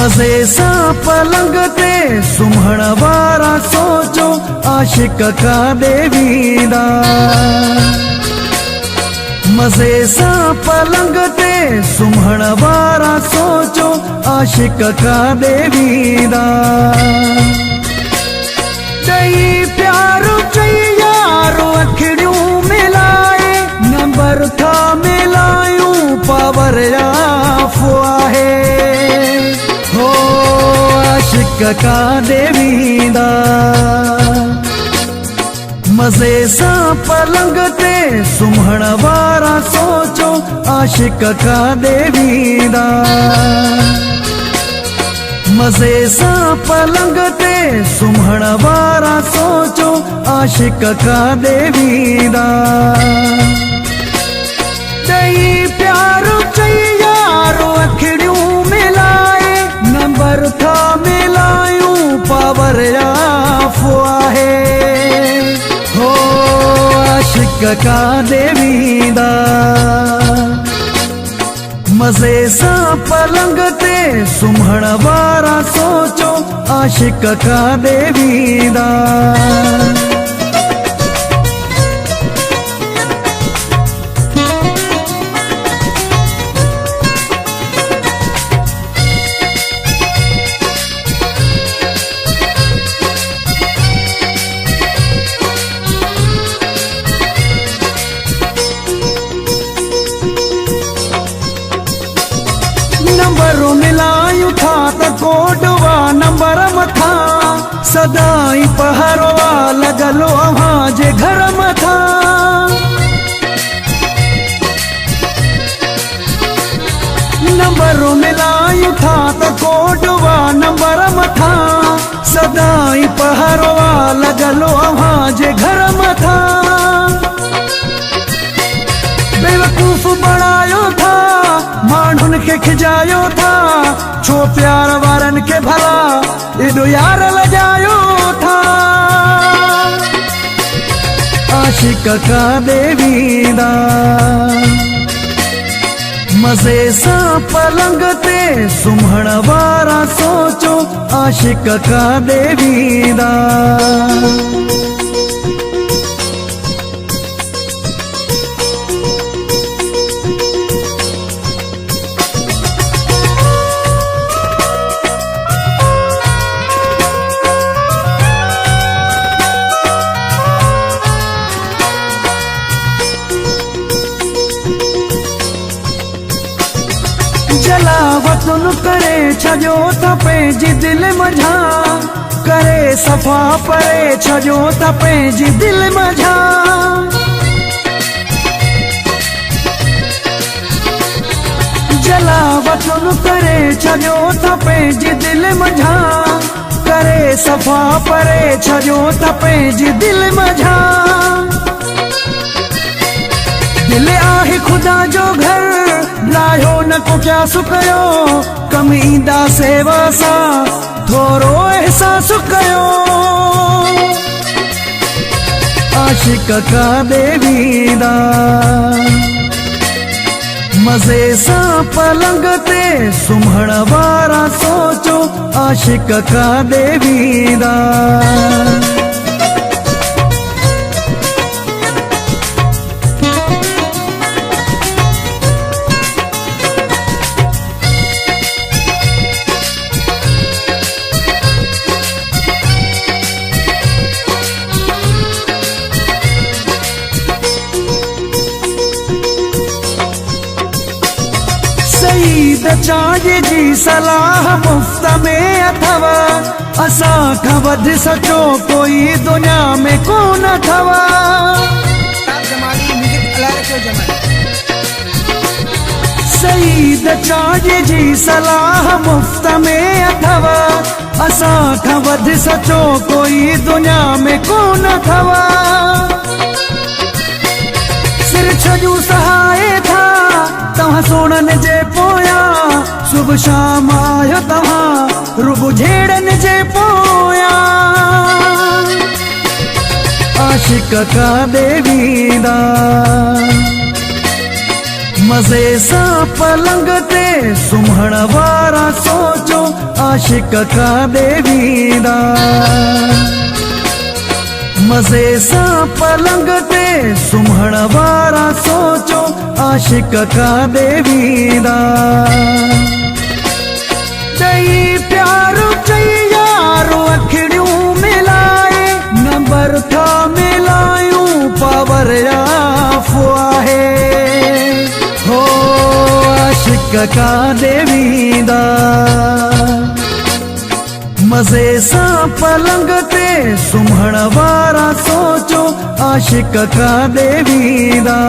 मज़े सां पलंग ते सुम्हण वारा सोचो आशिक काॾे वेंदा। मज़े सां पलंग ते सुम्हण वारा सोचो आशिक काॾे वेंदा। ॾेई प्यारो चई यारो अखिड़ियूं मिलाए नंबर था मिलायूं पावर याफ़ो आहे हो आशिक काॾे वेंदा। मज़े सां पलंग ते सुम्हण वारा सोचो आशिक काॾे वेंदा। मज़े सां पलंग ते सुम्हण वारा सोचो आशिक काॾे वेंदा। ॾेई प्यारो चई यारो अखिड़ियूं मिलाए नंबर था मिलायूं पावर याफ़ो आहे हो आशिक काॾे वेंदा। मज़े सां पलंग ते सुम्हण वारा सोचो आशिक काॾे वेंदा। नंबर मिलायूं था त कोडवा नंबर मथा सदाई पहरवा लॻलो अव्हां जे घर मथा। नंबर मिलायूं था त कोडवा नंबर मथा सदाई पहरवा लॻलो अव्हां जे घर मथा। बेवकूफ़ बणायो था माण्हुनि खे खिजायो था छो प्यार वारनि खे भला एॾो यार लॼायो था। आशिक काॾे वेंदा। मज़े सां पलंग ते सुम्हण वारा सोचो आशिक काॾे वेंदा। जलावतुन करे छॾियो त पंहिंजी दिलि मझा करे सफ़ा परे छॾियो त पंहिंजी दिलि मझा। जलावतुन करे छॾियो त पंहिंजी दिलि मझा करे सफ़ा परे छॾियो त पंहिंजी दिलि मझा। दिल आहे खुदा जो घर लायो न को क्या सुकयो कम ईंदा सेवा सां थोरो एहसास कयो। आशिक काॾे वेंदा। मज़े सां पलंग ते सुम्हण वारा सोचो आशिक काॾे वेंदा। सईद चाज जी सलाह मुफ्त में अथव असां खां वधि सचो कोई दुनिया में कोन अथव। सईद चाज जी सलाह मुफ्त में अथव असां खां वधि सचो कोई दुनिया में कोन अथव। सिर छॾियूं सहाए था तव्हां सोणनि जे पोयां सुबुह शाम आयो तव्हां रुगो झेड़नि जे पोयां। आशिक काॾे वेंदा। मज़े सां पलंग ते सुम्हण वारा सोचो आशिक काॾे वेंदा। मज़े सां पलंग ते सुम्हण वारा सोचो आशिक काॾे वेंदा। चई प्यार चई यारो अखिड़ियूं मिलाए नंबर था मिलायूं पावर याफ़ आहे। हो आशिक काॾे वेंदा। मज़े सां पलंग ते सुम्हण वारा सोचो आशिक काॾे वेंदा।